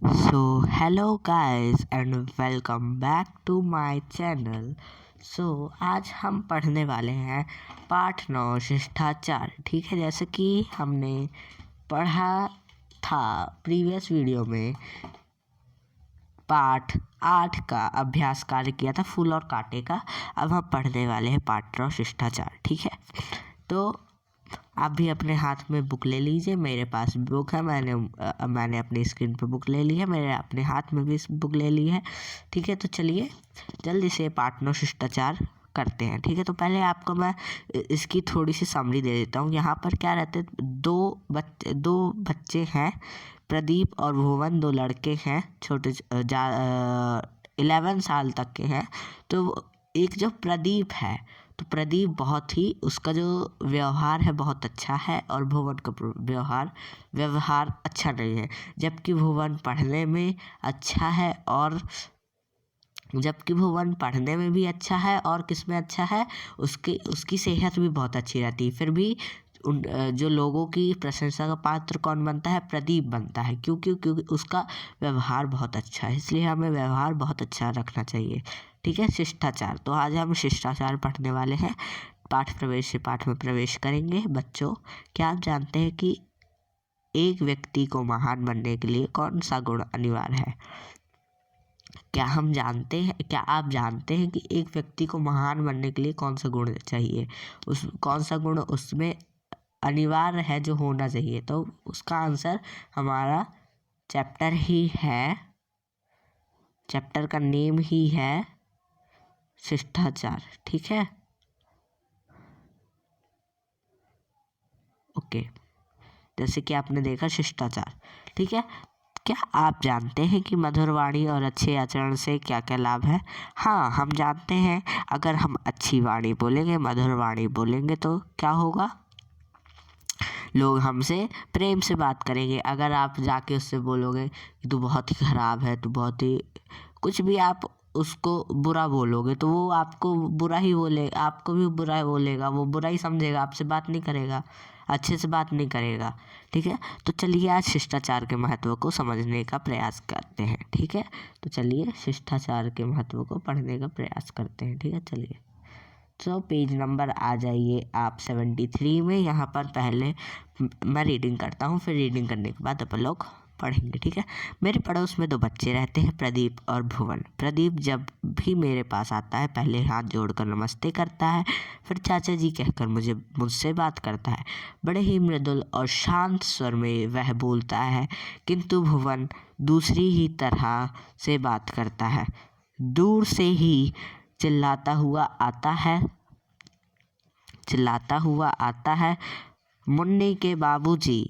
Hello guys and welcome back to my channel. आज हम पढ़ने वाले हैं पाठ 9 शिष्टाचार। ठीक है, जैसे कि हमने पढ़ा था प्रीवियस वीडियो में, पाठ 8 का अभ्यास कार्य किया था फूल और कांटे का। अब हम पढ़ने वाले हैं पाठ 9 शिष्टाचार। ठीक है, तो आप भी अपने हाथ में बुक ले लीजिए। मेरे पास बुक है, मैंने अपनी स्क्रीन पर बुक ले ली है, मेरे अपने हाथ में भी बुक ले ली है। ठीक है, तो चलिए जल्दी से पाठ 9 शिष्टाचार करते हैं। ठीक है, तो पहले आपको मैं इसकी थोड़ी सी समरी दे देता हूँ। यहाँ पर क्या रहते, दो बच्चे हैं, प्रदीप और भुवन, दो लड़के हैं, छोटे 11 साल तक के हैं। तो एक जो प्रदीप है, तो प्रदीप बहुत ही, उसका जो व्यवहार है बहुत अच्छा है, और भुवन का व्यवहार अच्छा नहीं है। जबकि भुवन पढ़ने में अच्छा है, और जबकि भुवन पढ़ने में भी अच्छा है, और किस में अच्छा है, उसकी सेहत भी बहुत अच्छी रहती है। फिर भी जो लोगों की प्रशंसा का पात्र कौन बनता है, प्रदीप बनता है। क्योंकि उसका व्यवहार बहुत अच्छा है, इसलिए हमें व्यवहार बहुत अच्छा रखना चाहिए। ठीक है, शिष्टाचार। तो आज हम शिष्टाचार पढ़ने वाले हैं। पाठ में प्रवेश करेंगे। बच्चों, क्या आप जानते हैं कि एक व्यक्ति को महान बनने के लिए कौन सा गुण अनिवार्य है? क्या आप जानते हैं कि एक व्यक्ति को महान बनने के लिए कौन सा गुण चाहिए? कौन सा गुण उसमें अनिवार्य है जो होना चाहिए? तो उसका आंसर हमारा चैप्टर का नेम ही है शिष्टाचार। ठीक है, ओके। जैसे कि आपने देखा शिष्टाचार। ठीक है, क्या आप जानते हैं कि मधुर वाणी और अच्छे आचरण से क्या क्या लाभ है? हाँ, हम जानते हैं। अगर हम अच्छी वाणी बोलेंगे, मधुर वाणी बोलेंगे, तो क्या होगा? लोग हमसे प्रेम से बात करेंगे। अगर आप जाके उससे बोलोगे कि तू बहुत ही खराब है, तू बहुत ही कुछ भी, आप उसको बुरा बोलोगे, तो वो आपको बुरा ही आपको भी बुरा बोलेगा, वो बुरा ही समझेगा, आपसे बात नहीं करेगा, अच्छे से बात नहीं करेगा। ठीक है, तो चलिए आज शिष्टाचार के महत्व को समझने का प्रयास करते हैं। ठीक है, तो चलिए शिष्टाचार के महत्व को पढ़ने का प्रयास करते हैं। ठीक है, चलिए। तो पेज नंबर आ जाइए आप 73 में। यहाँ पर पहले मैं रीडिंग करता हूँ, फिर रीडिंग करने के बाद अपन लोग पढ़ेंगे। ठीक है, मेरे पड़ोस में दो बच्चे रहते हैं, प्रदीप और भुवन। प्रदीप जब भी मेरे पास आता है, पहले हाथ जोड़कर नमस्ते करता है, फिर चाचा जी कहकर मुझसे बात करता है। बड़े ही मृदुल और शांत स्वर में वह बोलता है, किंतु भुवन दूसरी ही तरह से बात करता है। दूर से ही चिल्लाता हुआ आता है, मुन्नी के बाबूजी,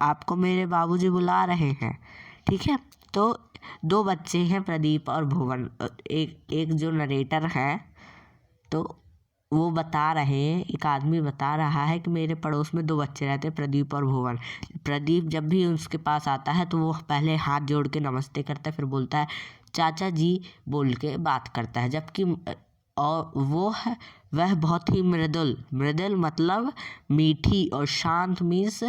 आपको मेरे बाबूजी बुला रहे हैं। ठीक है, तो दो बच्चे हैं, प्रदीप और भुवन। एक जो नरेटर है, तो वो बता रहे हैं, एक आदमी बता रहा है कि मेरे पड़ोस में दो बच्चे रहते हैं, प्रदीप और भुवन। प्रदीप जब भी उसके पास आता है, तो वो पहले हाथ जोड़ के नमस्ते करता है, फिर बोलता है चाचा जी बोल के बात करता है। जबकि और वह बहुत ही मृदुल मतलब मीठी, और शांत मीन्स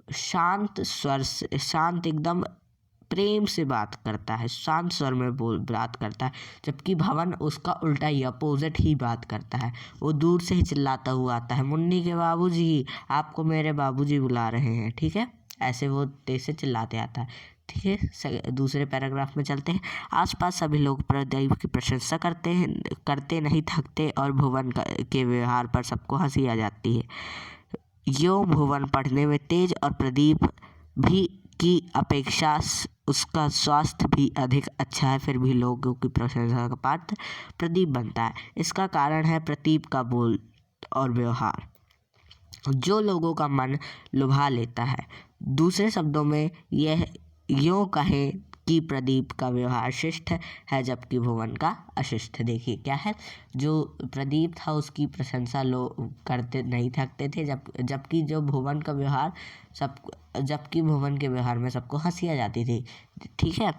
शांत स्वर से, शांत एकदम प्रेम से बात करता है, शांत स्वर में बात करता है। जबकि भवन उसका उल्टा ही, अपोजिट ही बात करता है। वो दूर से ही चिल्लाता हुआ आता है, मुन्नी के बाबूजी, आपको मेरे बाबूजी बुला रहे हैं। ठीक है, ऐसे वो तेज से चिल्लाते आता है। ठीक है, दूसरे पैराग्राफ में चलते हैं। आसपास सभी लोग प्रदीप की प्रशंसा करते नहीं थकते, और भुवन के व्यवहार पर सबको हंसी आ जाती है। यो भुवन पढ़ने में तेज, और प्रदीप भी की अपेक्षा उसका स्वास्थ्य भी अधिक अच्छा है, फिर भी लोगों की प्रशंसा का पात्र प्रदीप बनता है। इसका कारण है प्रदीप का बोल और व्यवहार, जो लोगों का मन लुभा लेता है। दूसरे शब्दों में यह यूँ कहें कि प्रदीप का व्यवहार शिष्ट है, जबकि भुवन का अशिष्ट। देखिए क्या है, जो प्रदीप था उसकी प्रशंसा लोग करते नहीं थकते थे, जबकि भुवन के व्यवहार में सबको हंसी आ जाती थी। ठीक है,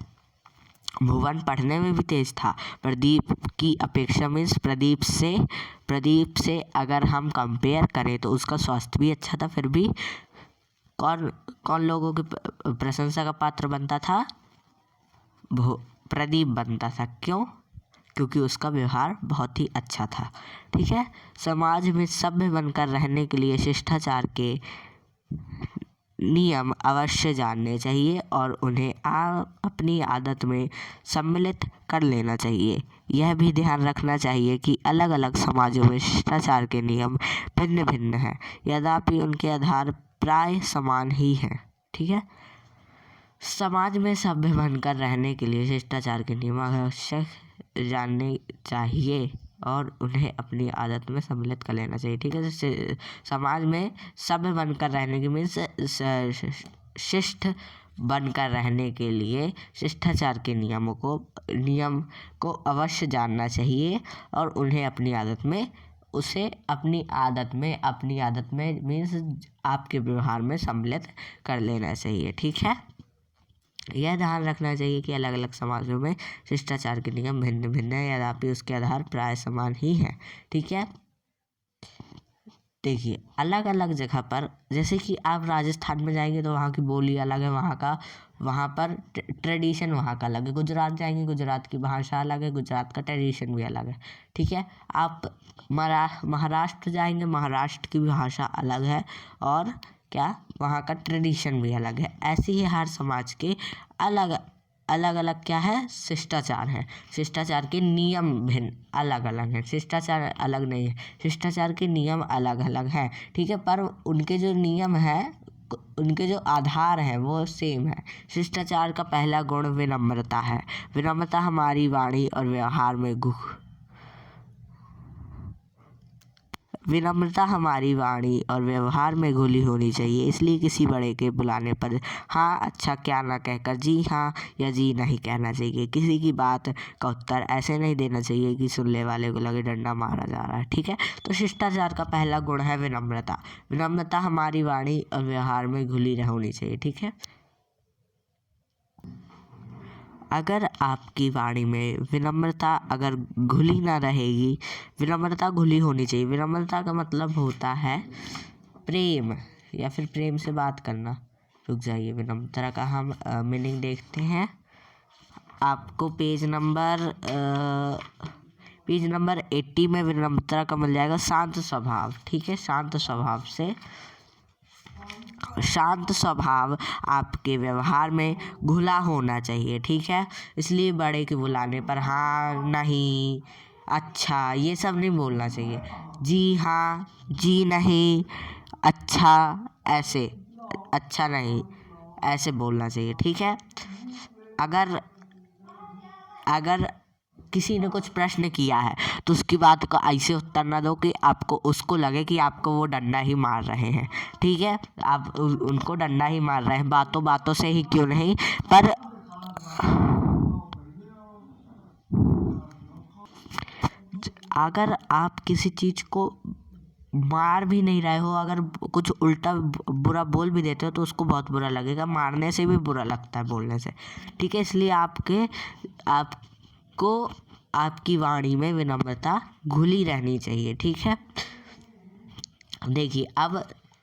भुवन पढ़ने में भी तेज था, प्रदीप की अपेक्षा मीन्स प्रदीप से अगर हम कंपेयर करें, तो उसका स्वास्थ्य भी अच्छा था, फिर भी कौन कौन लोगों की प्रशंसा का पात्र बनता था? प्रदीप बनता था। क्यों? क्योंकि उसका व्यवहार बहुत ही अच्छा था। ठीक है। समाज में सभ्य बनकर रहने के लिए शिष्टाचार के नियम अवश्य जानने चाहिए और उन्हें अपनी आदत में सम्मिलित कर लेना चाहिए। यह भी ध्यान रखना चाहिए कि अलग अलग समाजों में शिष्टाचार के नियम भिन्न भिन्न हैं, यद्यपि उनके आधार प्राय समान ही हैं। ठीक है। समाज में सभ्य बनकर रहने के लिए शिष्टाचार के नियम आवश्यक जानने चाहिए और उन्हें अपनी आदत में सम्मिलित कर लेना चाहिए। ठीक है। समाज में सभ्य बनकर रहने के मीन्स शिष्ट बनकर रहने के लिए शिष्टाचार के नियम को अवश्य जानना चाहिए और उन्हें अपनी आदत में मीन्स आपके व्यवहार में सम्मिलित कर लेना चाहिए। ठीक है। यह ध्यान रखना चाहिए कि अलग अलग समाजों में शिष्टाचार के नियम भिन्न भिन्न है, यद्यपि उसके आधार प्राय समान ही है। ठीक है। देखिए, अलग अलग जगह पर, जैसे कि आप राजस्थान में जाएंगे तो वहाँ की बोली अलग है, वहाँ पर ट्रेडिशन वहाँ का अलग है। गुजरात जाएंगे, गुजरात की भाषा अलग है, गुजरात का ट्रेडिशन भी अलग है। ठीक है। आप महाराष्ट्र जाएंगे, महाराष्ट्र की भाषा अलग है और क्या, वहाँ का ट्रेडिशन भी अलग है। ऐसे ही हर समाज के अलग अलग क्या है, शिष्टाचार है। शिष्टाचार के नियम भिन्न अलग अलग हैं। शिष्टाचार अलग नहीं है, शिष्टाचार के नियम अलग अलग हैं। ठीक है। पर उनके जो नियम है, उनके जो आधार है वो सेम है। शिष्टाचार का पहला गुण विनम्रता है। विनम्रता हमारी वाणी और व्यवहार में घुली होनी चाहिए। इसलिए किसी बड़े के बुलाने पर हाँ अच्छा क्या ना कहकर जी हाँ या जी नहीं कहना चाहिए। किसी की बात का उत्तर ऐसे नहीं देना चाहिए कि सुनने वाले को लगे डंडा मारा जा रहा है। ठीक है। तो शिष्टाचार का पहला गुण है विनम्रता। विनम्रता हमारी वाणी और व्यवहार में घुली होनी चाहिए। ठीक है। अगर आपकी वाणी में विनम्रता अगर घुली ना रहेगी, विनम्रता घुली होनी चाहिए। विनम्रता का मतलब होता है प्रेम या फिर प्रेम से बात करना। रुक जाइए, विनम्रता का हम मीनिंग देखते हैं। आपको पेज नंबर 80 में विनम्रता का मिल जाएगा शांत स्वभाव। ठीक है। शांत स्वभाव आपके व्यवहार में घुला होना चाहिए। ठीक है। इसलिए बड़े के बुलाने पर हाँ नहीं अच्छा ये सब नहीं बोलना चाहिए। जी हाँ, जी नहीं, अच्छा ऐसे, अच्छा नहीं ऐसे बोलना चाहिए। ठीक है। अगर किसी ने कुछ प्रश्न किया है तो उसकी बात का ऐसे उत्तर ना दो कि उसको लगे कि आपको वो डंडा ही मार रहे हैं। ठीक है। आप उनको डंडा ही मार रहे हैं, बातों से ही क्यों नहीं, पर अगर आप किसी चीज को मार भी नहीं रहे हो, अगर कुछ उल्टा बुरा बोल भी देते हो तो उसको बहुत बुरा लगेगा। मारने से भी बुरा लगता है बोलने से। ठीक है। इसलिए आपको आपकी वाणी में विनम्रता घुली रहनी चाहिए। ठीक है। देखिए,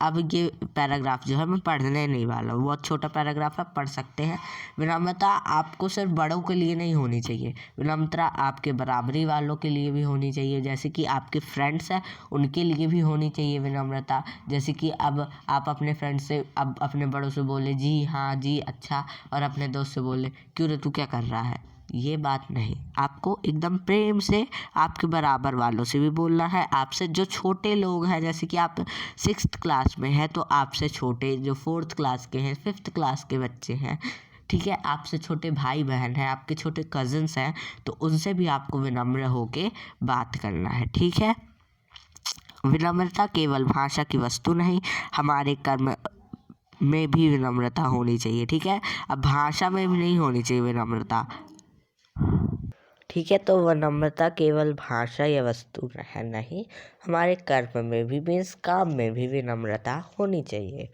अब ये पैराग्राफ जो है मैं पढ़ने नहीं वाला हूँ, बहुत छोटा पैराग्राफ है, पढ़ सकते हैं। विनम्रता आपको सिर्फ बड़ों के लिए नहीं होनी चाहिए, विनम्रता आपके बराबरी वालों के लिए भी होनी चाहिए। जैसे कि आपके फ्रेंड्स हैं उनके लिए भी होनी चाहिए विनम्रता। जैसे कि अब आप अपने फ्रेंड से अब अपने बड़ों से बोले जी हाँ जी अच्छा, और अपने दोस्त से बोले क्यों रे तू क्या कर रहा है, ये बात नहीं। आपको एकदम प्रेम से आपके बराबर वालों से भी बोलना है। आपसे जो छोटे लोग हैं, जैसे कि आप 6th क्लास में हैं तो आपसे छोटे जो 4th क्लास के हैं, 5th क्लास के बच्चे हैं, ठीक है, आपसे छोटे भाई बहन हैं, आपके छोटे कज़न्स हैं, तो उनसे भी आपको विनम्र होके बात करना है। ठीक है। विनम्रता केवल भाषा की वस्तु नहीं, हमारे कर्म में भी विनम्रता होनी चाहिए। ठीक है। अब भाषा में भी नहीं होनी चाहिए विनम्रता। ठीक है। तो विनम्रता केवल भाषा या वस्तु है नहीं, हमारे कर्म में भी मीन्स काम में भी विनम्रता होनी चाहिए।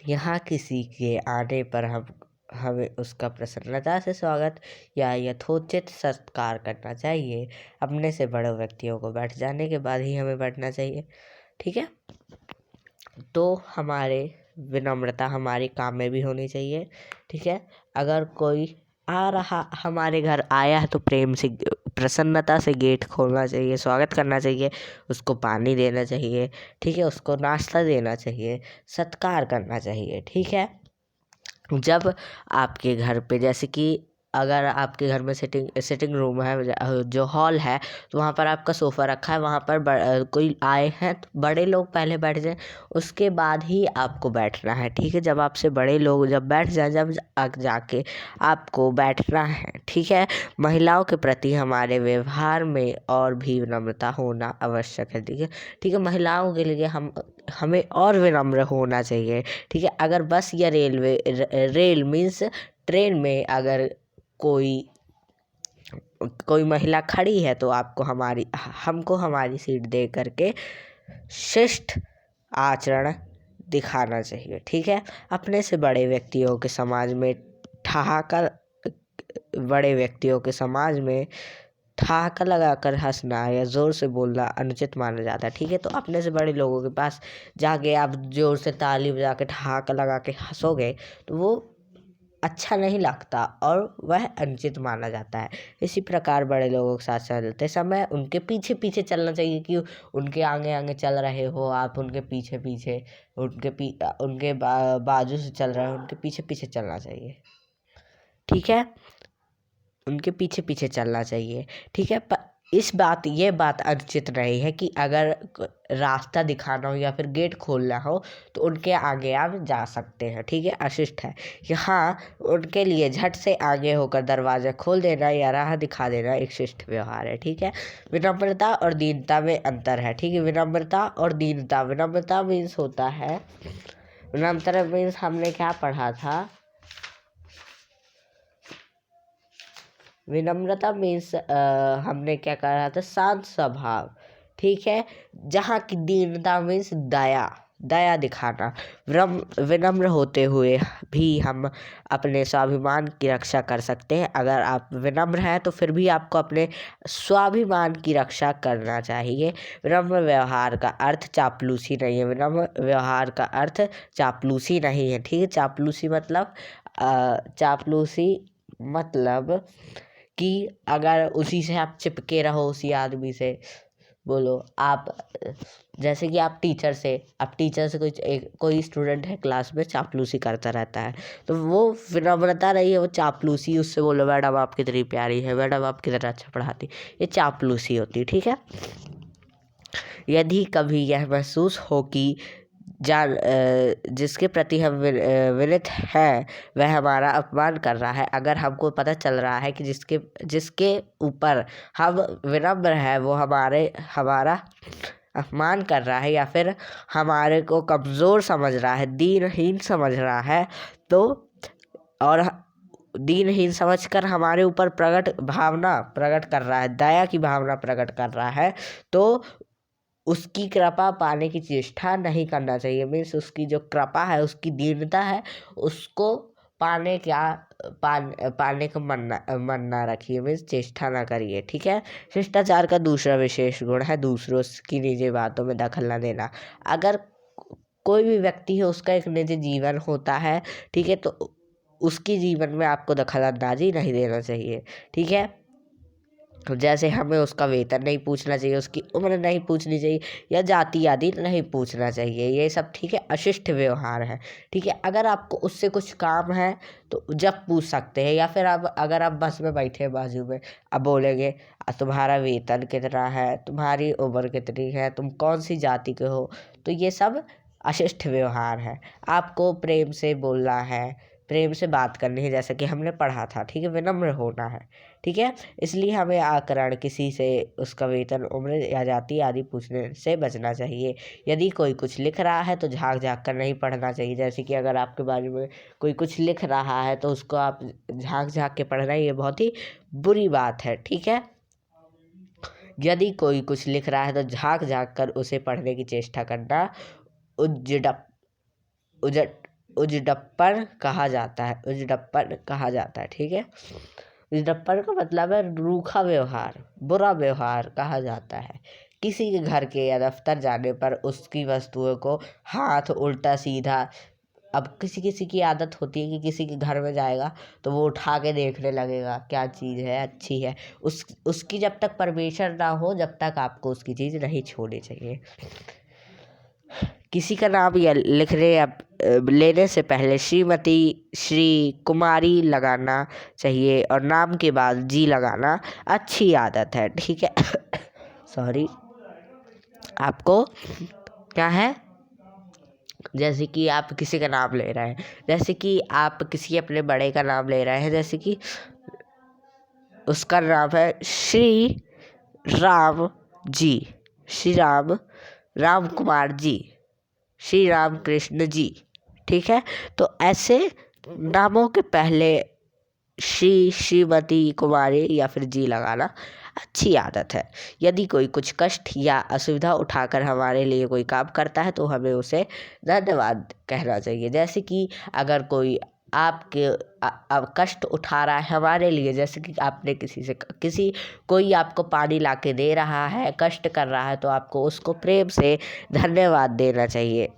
यहाँ किसी के आने पर हमें उसका प्रसन्नता से स्वागत या यथोचित सत्कार करना चाहिए। अपने से बड़े व्यक्तियों को बैठ जाने के बाद ही हमें बैठना चाहिए। ठीक है। तो हमारे विनम्रता हमारे काम में भी होनी चाहिए, ठीक है। अगर कोई आ रहा हमारे घर आया है तो प्रेम से प्रसन्नता से गेट खोलना चाहिए, स्वागत करना चाहिए, उसको पानी देना चाहिए, ठीक है, उसको नाश्ता देना चाहिए, सत्कार करना चाहिए, ठीक है। जब आपके घर पे जैसे कि अगर आपके घर में सिटिंग रूम है, जो हॉल है, तो वहाँ पर आपका सोफ़ा रखा है, वहाँ पर कोई आए हैं तो बड़े लोग पहले बैठ जाएं, उसके बाद ही आपको बैठना है, ठीक है। जब आपसे बड़े लोग जब बैठ जाएं, जब जाके आपको बैठना है, ठीक है। महिलाओं के प्रति हमारे व्यवहार में और भी विनम्रता होना आवश्यक है, ठीक है, ठीक है। महिलाओं के लिए हमें और विनम्र होना चाहिए, ठीक है। अगर बस या रेल मीन्स ट्रेन में अगर कोई महिला खड़ी है तो हमको हमारी सीट दे करके शिष्ट आचरण दिखाना चाहिए, ठीक है। अपने से बड़े व्यक्तियों के समाज में ठहाका लगाकर हंसना या ज़ोर से बोलना अनुचित माना जाता है, ठीक है। तो अपने से बड़े लोगों के पास जाके आप ज़ोर से ताली बजा के ठहाका लगा के हंसोगे तो वो अच्छा नहीं लगता और वह अनुचित माना जाता है। इसी प्रकार बड़े लोगों के साथ चलते समय उनके पीछे पीछे चलना चाहिए, कि उनके आगे आगे चल रहे हो आप, उनके पीछे पीछे उनके बाजू से चल रहे हो, उनके पीछे पीछे चलना चाहिए, ठीक है। उनके पीछे पीछे चलना चाहिए, ठीक है। पर ये बात अनुचित नहीं है कि अगर रास्ता दिखाना हो या फिर गेट खोलना हो तो उनके आगे आप जा सकते हैं, ठीक है। अशिष्ट है कि हाँ, उनके लिए झट से आगे होकर दरवाज़ा खोल देना या राह दिखा देना एक शिष्ट व्यवहार है, ठीक है। विनम्रता और दीनता में अंतर है, ठीक है। विनम्रता मीन्स होता है, विनम्रता मीन्स हमने क्या पढ़ा था, विनम्रता मीन्स हमने क्या कहा था, शांत स्वभाव, ठीक है। जहाँ की दीनता मीन्स दया दिखाना। विनम्र होते हुए भी हम अपने स्वाभिमान की रक्षा कर सकते हैं। अगर आप विनम्र हैं तो फिर भी आपको अपने स्वाभिमान की रक्षा करना चाहिए। विनम्र व्यवहार का अर्थ चापलूसी नहीं है, ठीक है। चापलूसी मतलब कि अगर उसी से आप चिपके रहो, उसी आदमी से, बोलो आप, जैसे कि आप टीचर से कोई स्टूडेंट है क्लास में चापलूसी करता रहता है, तो वो विनम्रता नहीं है, वो चापलूसी। उससे बोलो मैडम आप कितनी प्यारी है, मैडम आप कितना अच्छा पढ़ाती, ये चापलूसी होती है, ठीक है। यदि कभी यह महसूस हो कि जिसके प्रति हम विनित हैं वह हमारा अपमान कर रहा है, अगर हमको पता चल रहा है कि जिसके ऊपर हम विनम्र है वो हमारा अपमान कर रहा है या फिर हमारे को कमज़ोर समझ रहा है, दीनहीन समझ रहा है, तो और दीनहीन समझकर हमारे ऊपर भावना प्रकट कर रहा है, दया की भावना प्रकट कर रहा है, तो उसकी कृपा पाने की चेष्टा नहीं करना चाहिए। मीन्स उसकी जो कृपा है, उसकी दीनता है, उसको पाने को मन ना रखिए, मीन्स चेष्टा ना करिए, ठीक है। शिष्टाचार का दूसरा विशेष गुण है दूसरों की निजी बातों में दखल न देना। अगर कोई भी व्यक्ति है, उसका एक निजी जीवन होता है, ठीक है, तो उसकी जीवन में आपको दखल अंदाजी नहीं देना चाहिए, ठीक है। जैसे हमें उसका वेतन नहीं पूछना चाहिए, उसकी उम्र नहीं पूछनी चाहिए, या जाति आदि नहीं पूछना चाहिए, ये सब, ठीक है, अशिष्ट व्यवहार है, ठीक है। अगर आपको उससे कुछ काम है तो जब पूछ सकते हैं, या फिर अगर आप बस में बैठे बाजू में, अब बोलेंगे तुम्हारा वेतन कितना है, तुम्हारी उम्र कितनी है, तुम कौन सी जाति के हो, तो ये सब अशिष्ट व्यवहार है। आपको प्रेम से बोलना है, प्रेम से बात करनी है, जैसा कि हमने पढ़ा था, ठीक है। विनम्र होना है, ठीक है। इसलिए हमें आकरण किसी से उसका वेतन, उम्र या जाति आदि पूछने से बचना चाहिए। यदि कोई कुछ लिख रहा है तो झाँक कर नहीं पढ़ना चाहिए। जैसे कि अगर आपके बारे में कोई कुछ लिख रहा है तो उसको आप झाँक के पढ़ना, ये बहुत ही बुरी बात है, ठीक है। यदि कोई कुछ लिख रहा है तो झाँक कर उसे पढ़ने की चेष्टा करना उजड़प्पन कहा जाता है, ठीक है। उजड़प्पन का मतलब है रूखा व्यवहार, बुरा व्यवहार कहा जाता है, किसी के घर के या दफ्तर जाने पर उसकी वस्तुओं को हाथ उल्टा सीधा, अब किसी किसी की आदत होती है कि किसी के घर में जाएगा तो वो उठा के देखने लगेगा क्या चीज़ है, अच्छी है, उसकी जब तक परमिशन ना हो जब तक आपको उसकी चीज़ नहीं छोड़नी चाहिए। किसी का नाम या लिखने या लेने से पहले श्रीमती, श्री, कुमारी लगाना चाहिए और नाम के बाद जी लगाना अच्छी आदत है, ठीक है। सॉरी। आपको क्या है, जैसे कि आप किसी का नाम ले रहे हैं, जैसे कि आप किसी अपने बड़े का नाम ले रहे हैं, जैसे कि उसका नाम है श्री राम जी, श्री राम, राम कुमार जी, श्री राम कृष्ण जी, ठीक है। तो ऐसे नामों के पहले श्री, श्रीमती, कुमारी या फिर जी लगाना अच्छी आदत है। यदि कोई कुछ कष्ट या असुविधा उठाकर हमारे लिए कोई काम करता है तो हमें उसे धन्यवाद कहना चाहिए। जैसे कि अगर कोई आपके अब कष्ट उठा रहा है हमारे लिए, जैसे कि आपने कोई आपको पानी ला के दे रहा है, कष्ट कर रहा है, तो आपको उसको प्रेम से धन्यवाद देना चाहिए।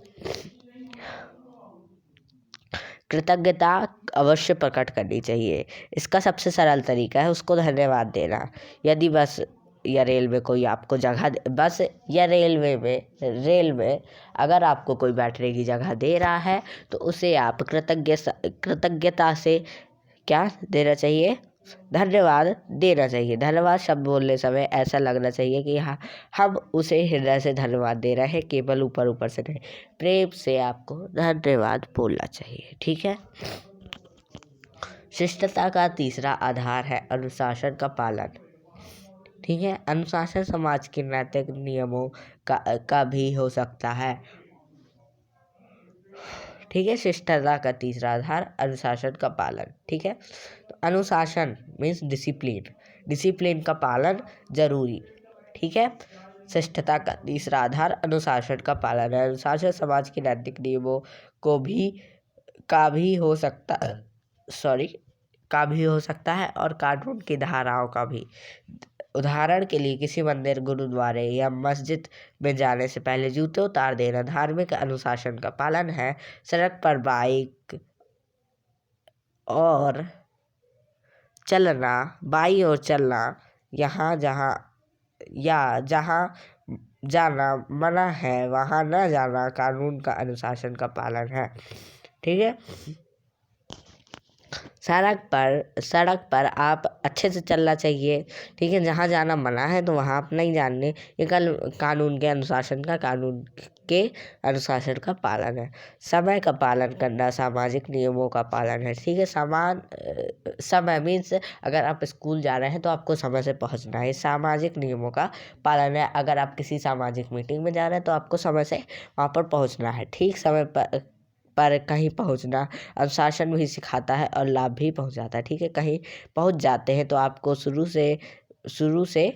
कृतज्ञता अवश्य प्रकट करनी चाहिए। इसका सबसे सरल तरीका है उसको धन्यवाद देना। यदि बस या रेल में कोई आपको बस या रेल में अगर आपको कोई बैठने की जगह दे रहा है तो उसे आप कृतज्ञता से क्या देना चाहिए, धन्यवाद देना चाहिए। धन्यवाद शब्द बोलने समय ऐसा लगना चाहिए कि हाँ, हम उसे हृदय से धन्यवाद दे रहे हैं, केवल ऊपर ऊपर से नहीं। प्रेम से आपको धन्यवाद बोलना चाहिए, ठीक है। शिष्टता का तीसरा आधार है अनुशासन का पालन, ठीक है। अनुशासन समाज के नैतिक नियमों का भी हो सकता है, ठीक है। शिष्टता का तीसरा आधार अनुशासन का पालन, ठीक है। तो अनुशासन मीन्स डिसिप्लिन का पालन जरूरी, ठीक है। शिष्टता का तीसरा आधार अनुशासन का पालन है। अनुशासन समाज के नैतिक नियमों का भी हो सकता है और कानून की धाराओं का भी। उदाहरण के लिए किसी मंदिर, गुरुद्वारे या मस्जिद में जाने से पहले जूते उतार देना धार्मिक अनुशासन का पालन है। सड़क पर बाइक और चलना जहाँ जाना मना है वहाँ न जाना कानून का अनुशासन का पालन है, ठीक है। सड़क पर आप अच्छे से चलना चाहिए, ठीक है। जहाँ जाना मना है तो वहाँ आप नहीं जाने, ये कानून के अनुशासन का पालन है। समय का पालन करना सामाजिक नियमों का पालन है, ठीक है। समय मीन्स अगर आप स्कूल जा रहे हैं तो आपको समय से पहुँचना है, सामाजिक नियमों का पालन है। अगर आप किसी सामाजिक मीटिंग में जा रहे हैं तो आपको समय से वहाँ पर पहुँचना है, ठीक। समय पर कहीं पहुंचना अनुशासन भी सिखाता है और लाभ भी पहुंचाता है, ठीक है। कहीं पहुंच जाते हैं तो आपको शुरू से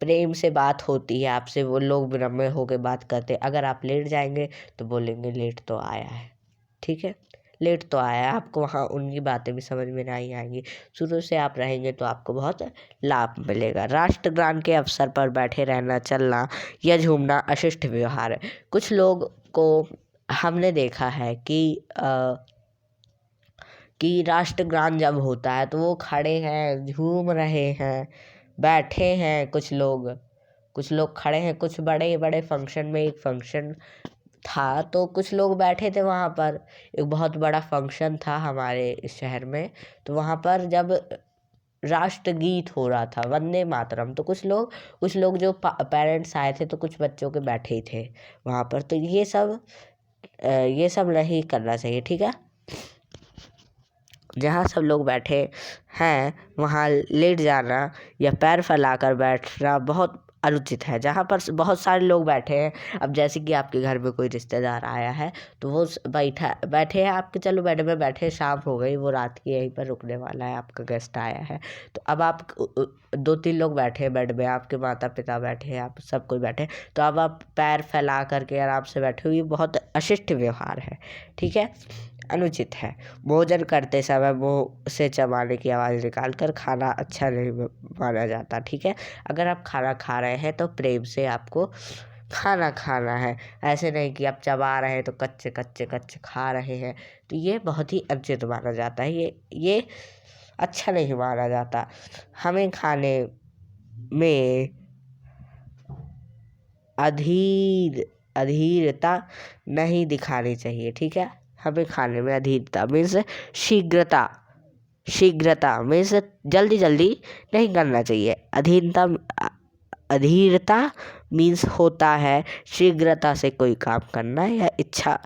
प्रेम से बात होती है आपसे, वो लोग विनम्र होकर बात करते हैं। अगर आप लेट जाएंगे तो बोलेंगे लेट तो आया है, ठीक है, लेट तो आया है। आपको वहाँ उनकी बातें भी समझ में नहीं आएंगी। शुरू से आप रहेंगे तो आपको बहुत लाभ मिलेगा। राष्ट्रगान के अवसर पर बैठे रहना, चलना या झूमना अशिष्ट व्यवहार है। कुछ लोग को हमने देखा है कि राष्ट्रगान जब होता है तो वो खड़े हैं, झूम रहे हैं, बैठे हैं। कुछ लोग खड़े हैं। कुछ बड़े बड़े फंक्शन में, एक फंक्शन था तो कुछ लोग बैठे थे वहाँ पर। एक बहुत बड़ा फंक्शन था हमारे इस शहर में, तो वहाँ पर जब राष्ट्रगीत हो रहा था, वंदे मातरम, तो कुछ लोग जो पेरेंट्स आए थे तो कुछ बच्चों के बैठे ही थे वहाँ पर। तो ये सब नहीं करना चाहिए, ठीक है। जहाँ सब लोग बैठे हैं वहाँ लेट जाना या पैर फैलाकर बैठना बहुत अनुचित है। जहाँ पर बहुत सारे लोग बैठे हैं, अब जैसे कि आपके घर में कोई रिश्तेदार आया है तो वो बैठे हैं आपके, चलो बेड में बैठे, शाम हो गई, वो रात की यहीं पर रुकने वाला है, आपका गेस्ट आया है। तो अब आप 2-3 लोग बैठे हैं बेड में, आपके माता पिता बैठे हैं, आप सब कोई बैठे, तो अब आप पैर फैला करके आराम से बैठे हो, ये बहुत अशिष्ट व्यवहार है, ठीक है। अनुचित है। भोजन करते समय मुंह से चबाने की आवाज़ निकालकर खाना अच्छा नहीं माना जाता। ठीक है, अगर आप खाना खा रहे हैं तो प्रेम से आपको खाना खाना है, ऐसे नहीं कि आप चबा रहे हैं तो कच्चे कच्चे कच्चे खा रहे हैं, तो ये बहुत ही अनुचित माना जाता है। ये अच्छा नहीं माना जाता। हमें खाने में अधीरता नहीं दिखानी चाहिए। ठीक है, हमें खाने में अधीरता मीन्स शीघ्रता मीन्स जल्दी जल्दी नहीं करना चाहिए। अधीरता मीन्स होता है शीघ्रता से कोई काम करना या इच्छा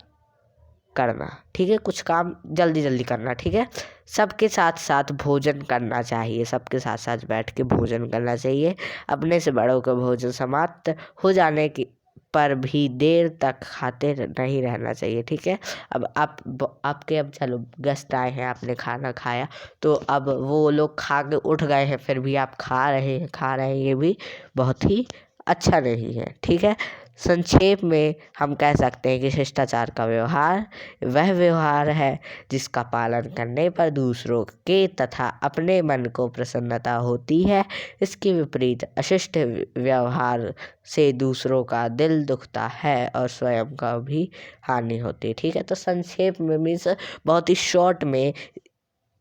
करना। ठीक है, कुछ काम जल्दी जल्दी करना। ठीक है, सबके साथ साथ भोजन करना चाहिए, सबके साथ साथ बैठ के भोजन करना चाहिए। अपने से बड़ों का भोजन समाप्त हो जाने की पर भी देर तक खाते नहीं रहना चाहिए। ठीक है, अब आपके अब चलो गेस्ट आए हैं, आपने खाना खाया, तो अब वो लोग खा के उठ गए हैं, फिर भी आप खा रहे हैं, ये भी बहुत ही अच्छा नहीं है। ठीक है, संक्षेप में हम कह सकते हैं कि शिष्टाचार का व्यवहार वह व्यवहार है जिसका पालन करने पर दूसरों के तथा अपने मन को प्रसन्नता होती है। इसके विपरीत अशिष्ट व्यवहार से दूसरों का दिल दुखता है और स्वयं का भी हानि होती है। ठीक है, तो संक्षेप में मीन्स बहुत ही शॉर्ट में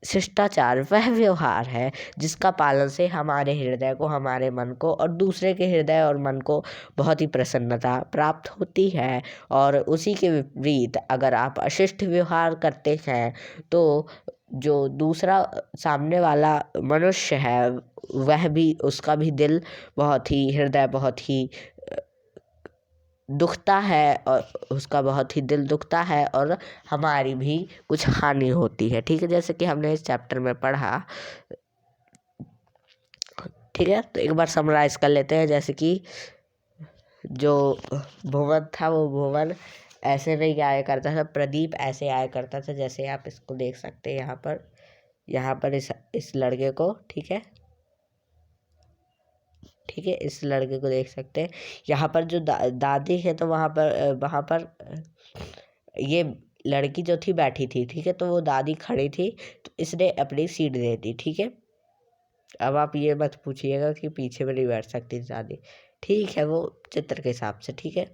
शिष्टाचार वह व्यवहार है जिसका पालन से हमारे हृदय को, हमारे मन को और दूसरे के हृदय और मन को बहुत ही प्रसन्नता प्राप्त होती है। और उसी के विपरीत अगर आप अशिष्ट व्यवहार करते हैं तो जो दूसरा सामने वाला मनुष्य है वह भी, उसका भी दिल बहुत ही, हृदय बहुत ही दुखता है और उसका बहुत ही दिल दुखता है और हमारी भी कुछ हानि होती है। ठीक है, जैसे कि हमने इस चैप्टर में पढ़ा। ठीक है, तो एक बार समराइज कर लेते हैं। जैसे कि जो भुवन था वो भुवन ऐसे नहीं आया करता था, प्रदीप ऐसे आया करता था, जैसे आप इसको देख सकते हैं यहाँ पर इस लड़के को। ठीक है, इस लड़के को देख सकते हैं। यहाँ पर जो दादी है तो वहाँ पर ये लड़की जो थी बैठी थी। ठीक है, तो वो दादी खड़ी थी तो इसने अपनी सीट दे दी। ठीक है, अब आप ये मत पूछिएगा कि पीछे में नहीं बैठ सकती दादी। ठीक है, वो चित्र के हिसाब से। ठीक है,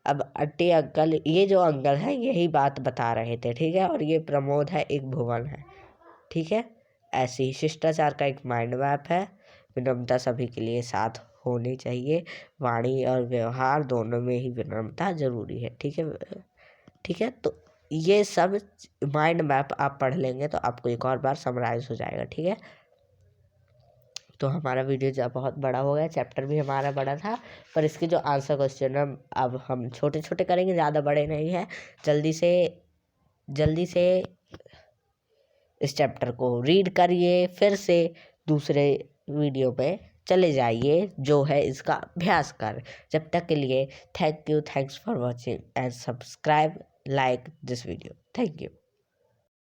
अब आंटी अंकल, ये जो अंकल है यही बात बता रहे थे। ठीक है, और ये प्रमोद है, एक भुवन है। ठीक है, ऐसे ही शिष्टाचार का एक माइंड मैप है। विनम्रता सभी के लिए साथ होनी चाहिए, वाणी और व्यवहार दोनों में ही विनम्रता जरूरी है। ठीक है, तो ये सब माइंड मैप आप पढ़ लेंगे तो आपको एक और बार समराइज हो जाएगा। ठीक है, तो हमारा वीडियो जब बहुत बड़ा हो गया, चैप्टर भी हमारा बड़ा था, पर इसके जो आंसर क्वेश्चन है अब हम छोटे छोटे करेंगे, ज़्यादा बड़े नहीं है। जल्दी से इस चैप्टर को रीड करिए, फिर से दूसरे वीडियो पे चले जाइए जो है इसका अभ्यास कर। जब तक के लिए thank you, thanks for watching and subscribe, like this video. Thank you.